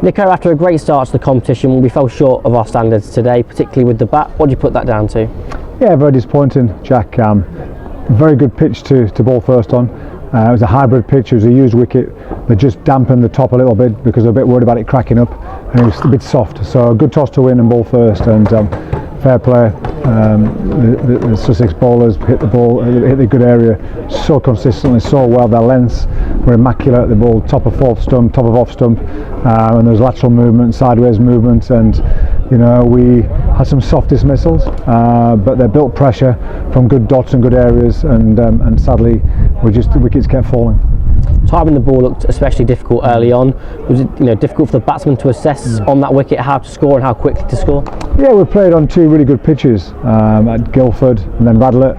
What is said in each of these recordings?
Nico, after a great start to the competition, we fell short of our standards today, particularly with the bat. What do you put that down to? Yeah, very disappointing, Jack. Very good pitch to bowl first on. It was a hybrid pitch, it was a used wicket. They just dampened the top a little bit because they were a bit worried about it cracking up, and it was a bit soft. So a good toss to win and bowl first, and fair play. The Sussex bowlers hit the ball, hit the good area so consistently, so well. Their lengths were immaculate. They bowled top of fourth stump, top of off stump, and there was lateral movement, sideways movement, and you know, we had some soft dismissals, but they built pressure from good dots and good areas, and sadly, the wickets kept falling. Timing the ball looked especially difficult early on. Was it difficult for the batsman to assess on that wicket how to score and how quickly to score? Yeah, we played on two really good pitches at Guildford and then Radlett,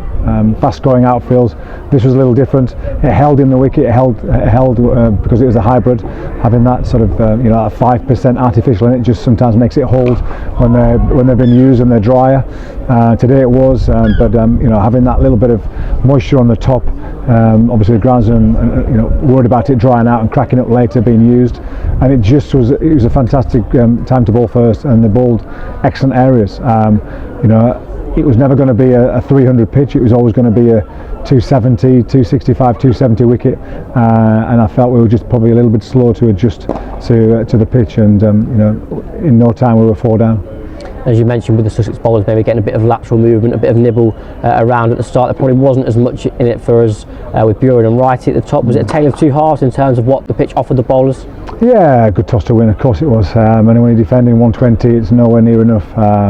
fast scoring outfields. This was a little different. It held in the wicket. It held because it was a hybrid. Having that sort of that 5% artificial in it just sometimes makes it hold when they've been used and they're drier. Today it was, but having that little bit of moisture on the top. Obviously the groundsman worried about it drying out and cracking up later being used, and it was a fantastic time to bowl first, and they bowled excellent areas. It was never going to be a 300 pitch. It was always going to be a 270, 265, 270 wicket, and I felt we were just probably a little bit slow to adjust to the pitch, and in no time we were 4 down. As you mentioned, with the Sussex bowlers maybe getting a bit of lateral movement, a bit of nibble around at the start, there probably wasn't as much in it for us with Buren and Wrighty at the top. Was it a tale of two halves in terms of what the pitch offered the bowlers? Yeah, good toss to win, of course it was. And when you're defending 120, it's nowhere near enough.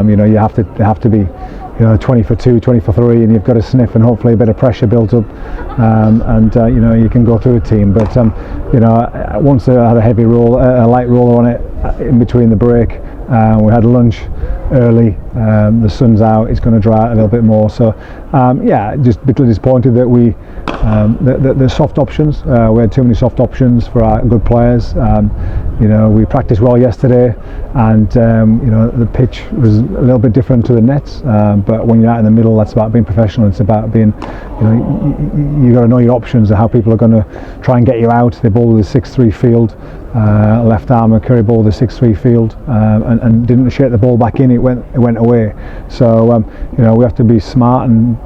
You have to be 20 for 2, 20 for 3, and you've got to sniff, and hopefully a bit of pressure built up, and you can go through a team. But once they had a light roller on it in between the break, we had lunch early. The sun's out; it's going to dry out a little bit more. So just a bit disappointed that the soft options. We had too many soft options for our good players. We practiced well yesterday, and the pitch was a little bit different to the nets. But when you're out in the middle, that's about being professional. It's about being, you got to know your options and how people are going to try and get you out. They bowled with a 6-3 field. Left arm Curry bowled a 6-3 field, and didn't shake the ball back in. It went away. So we have to be smart and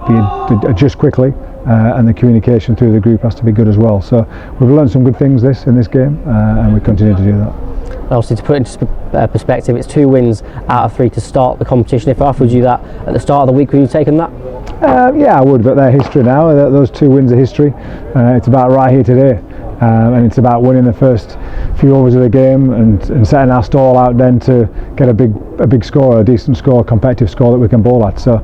adjust quickly. And the communication through the group has to be good as well. So we've learned some good things in this game, and we continue to do that. Obviously, to put it into perspective, it's 2 wins out of 3 to start the competition. If I offered you that at the start of the week, would you have taken that? Yeah, I would, but they're history now. Those 2 wins are history. It's about right here today. And it's about winning the first few overs of the game and setting our stall out then to get a big score, a decent score, a competitive score that we can bowl at. So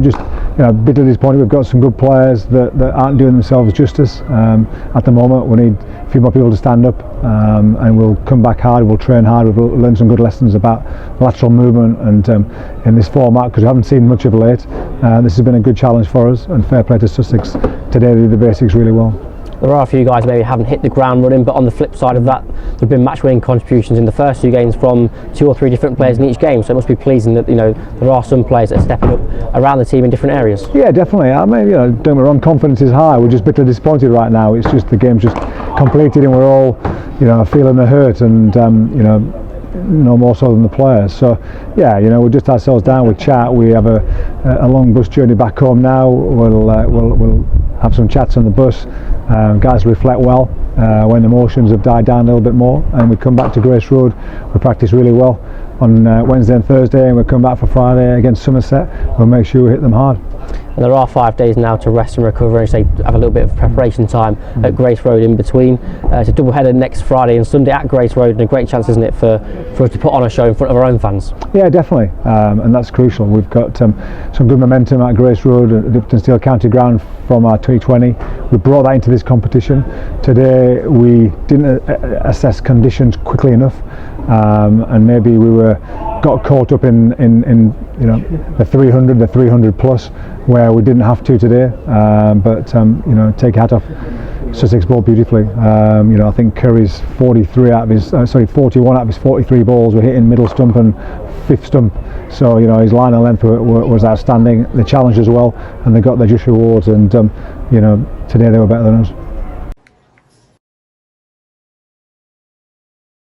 just a bit disappointed. We've got some good players that aren't doing themselves justice at the moment. We need a few more people to stand up, and we'll come back hard, we'll train hard, we'll learn some good lessons about lateral movement, and in this format, because we haven't seen much of late, this has been a good challenge for us, and fair play to Sussex. Today they did the basics really well. There are a few guys maybe haven't hit the ground running, but on the flip side of that, there have been match-winning contributions in the first 2 games from 2 or 3 different players in each game. So it must be pleasing that there are some players that are stepping up around the team in different areas. Yeah, definitely. I mean, don't get me wrong, confidence is high. We're just bitterly disappointed right now. It's just the game's just completed, and we're all feeling the hurt, and no more so than the players. So we'll just ourselves down, we chat, we have a long bus journey back home now. We'll have some chats on the bus. Guys reflect well when the emotions have died down a little bit more, and we come back to Grace Road. We practice really well on Wednesday and Thursday, and we'll come back for Friday against Somerset. We'll make sure we hit them hard. And there are 5 days now to rest and recover, and have a little bit of preparation time at Grace Road in between. It's a double header next Friday and Sunday at Grace Road, and a great chance, isn't it, for us to put on a show in front of our own fans? Yeah, definitely, and that's crucial. We've got some good momentum at Grace Road at Lipton Steel County Ground from our 2020. We brought that into this competition. Today we didn't assess conditions quickly enough, and maybe we got caught up in the 300, the 300 plus, where we didn't have to today. But take a hat off. Sussex bowled beautifully. I think Curry's 41 out of his 43 balls were hitting middle stump and fifth stump. So his line and length was outstanding. They challenged as well, and they got their just rewards. And today they were better than us.